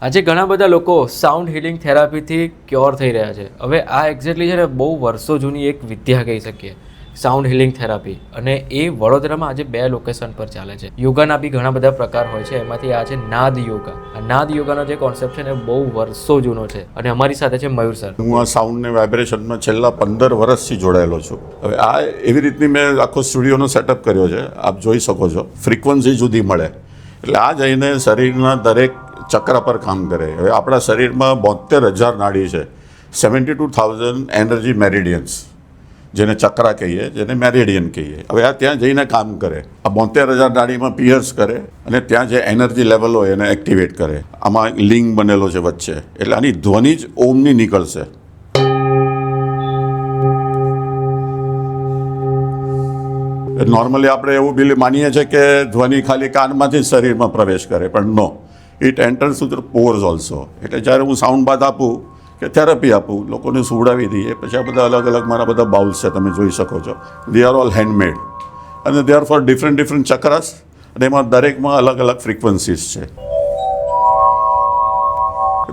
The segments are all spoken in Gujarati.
આજે ઘણા બધા લોકો સાઉન્ડ હિલિંગ થેરાપીથી ક્યોર થઈ રહ્યા છે. હવે આ એક્ઝેક્ટલી છે ને બહુ વર્ષો જૂની એક વિદ્યા કહી શકીએ, સાઉન્ડ હિલિંગ થેરાપી. અને એ વડોદરામાં આજે 2 લોકેશન પર ચાલે છે. યોગાના બી ઘણા બધા પ્રકાર હોય છે, એમાંથી આ છે નાદ યોગા. આ નાદ યોગાનો જે કોન્સેપ્ટ છે ને બહુ વર્ષો જૂનો છે. અને અમારી સાથે છે મયુર સર. હું આ સાઉન્ડ ને વાઇબ્રેશનમાં છેલ્લા 15 વર્ષથી જોડાયેલો છું. હવે આ એવી રીતની મેં આખો સ્ટુડિયોનો સેટઅપ કર્યો છે, આપ જોઈ શકો છો. ફ્રીક્વન્સી જુદી મળે એટલે આ જઈને શરીરના દરેક ચક્ર પર કામ કરે. હવે આપણા શરીરમાં 72,000 નાડી છે, 72,000 એનર્જી મેરિડિયન્સ, જેને ચક્રા કહીએ, જેને મેરિડિયન કહીએ. હવે આ ત્યાં જઈને કામ કરે. આ 72,000 નાડીમાં પિયર્સ કરે અને ત્યાં જે એનર્જી લેવલ હોય એને એક્ટિવેટ કરે. આમાં લિંગ બનેલો છે વચ્ચે, એટલે આની ધ્વનિ જ ઓમની નીકળશે. નોર્મલી આપણે એવું બિલીવ માનીએ છીએ કે ધ્વનિ ખાલી કાનમાંથી જ શરીરમાં પ્રવેશ કરે, પણ no, it enters through the pores also. એટલે જ્યારે હું સાઉન્ડ બાથ આપું કે થેરપી આપું, લોકોને સુવડાવી દઈએ, પછી આ બધા અલગ અલગ મારા બધા બાઉલ્સ છે, તમે જોઈ શકો છો. દે આર ઓલ હેન્ડમેડ અને દે આર ફોર ડિફરન્ટ ચક્રાસ, અને એમાં દરેકમાં અલગ અલગ ફ્રીક્વન્સીસ છે.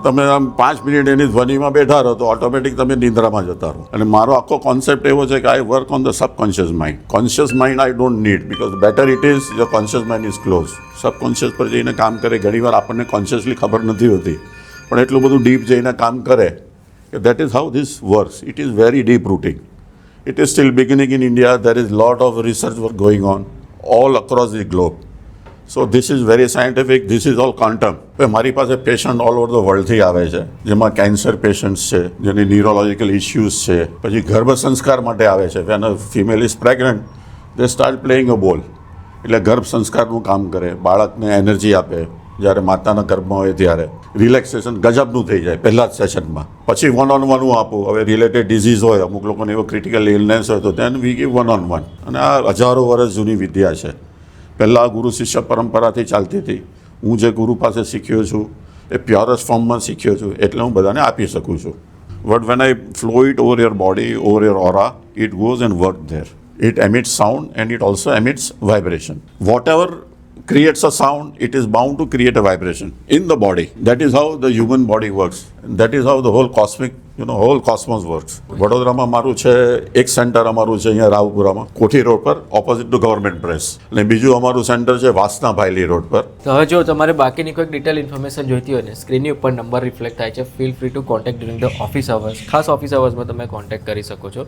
તમે આમ 5 મિનિટ એની ધ્વનિમાં બેઠા રહો તો ઓટોમેટિક તમે નિંદ્રામાં જતા રહો. અને મારો આખો કોન્સેપ્ટ એવો છે કે I work on the subconscious mind. Conscious mind I don't need, because better it is your conscious mind is close. Subconscious પર જઈને કામ કરે. ઘણીવાર આપણને કોન્શિયસલી ખબર નથી હોતી, પણ એટલું બધું ડીપ જઈને કામ કરે કે that is how this works. It is very deep routing. It is still beginning in India. There is lot of research work going on all across the globe. So this is very scientific. This is all quantum. હવે મારી પાસે પેશન્ટ ઓલ ઓવર ધ વર્લ્ડથી આવે છે, જેમાં કેન્સર પેશન્ટ્સ છે, જેની ન્યુરોલોજિકલ ઇસ્યુઝ છે. પછી ગર્ભ સંસ્કાર માટે આવે છે. Van a female is pregnant, they start playing અ બોલ. એટલે ગર્ભ સંસ્કારનું કામ કરે, બાળકને એનર્જી આપે. જ્યારે માતાના ગર્ભમાં હોય ત્યારે રિલેક્સેશન ગજબનું થઈ જાય પહેલાં જ સેશનમાં. પછી વન ઓન વન હું આપું. હવે રિલેટેડ ડિઝીઝ હોય, અમુક લોકોને એવો ક્રિટિકલ ઇલનેસ હોય તો તેને we give one on one. અને આ હજારો વર્ષ જૂની વિદ્યા છે. પહેલાં ગુરુ શિષ્ય પરંપરાથી ચાલતી હતી. હું જે ગુરુ પાસે શીખ્યો છું એ પ્યોરેસ્ટ ફોર્મમાં શીખ્યો છું, એટલે હું બધાને આપી શકું છું. But when I flow it over your body, over your aura, it goes and work there. It emits sound and it also emits vibration. Whatever creates a sound, it is bound to create a vibration in the body. That is how the human body works. And that is how the whole cosmic, whole cosmos works. વડોદરામાં મારું છે એક સેન્ટર, અમારું છે અહીંયા રાવપુરામાં કોઠી રોડ પર, ઓપોઝિટ ટુ ગવર્મેન્ટ પ્રેસ. અને બીજું અમારું સેન્ટર છે વાસના ભાયલી રોડ પર. તો હવે જો તમારે બાકીની કોઈ ડિટેલ ઇન્ફોર્મેશન જોઈતી હોય ને, સ્ક્રીનની ઉપર નંબર રિફ્લેક્ટ થાય છે. Feel free two contact during the office hours. ખાસ ઓફિસ અવર્સમાં તમે કોન્ટેક્ટ કરી શકો છો.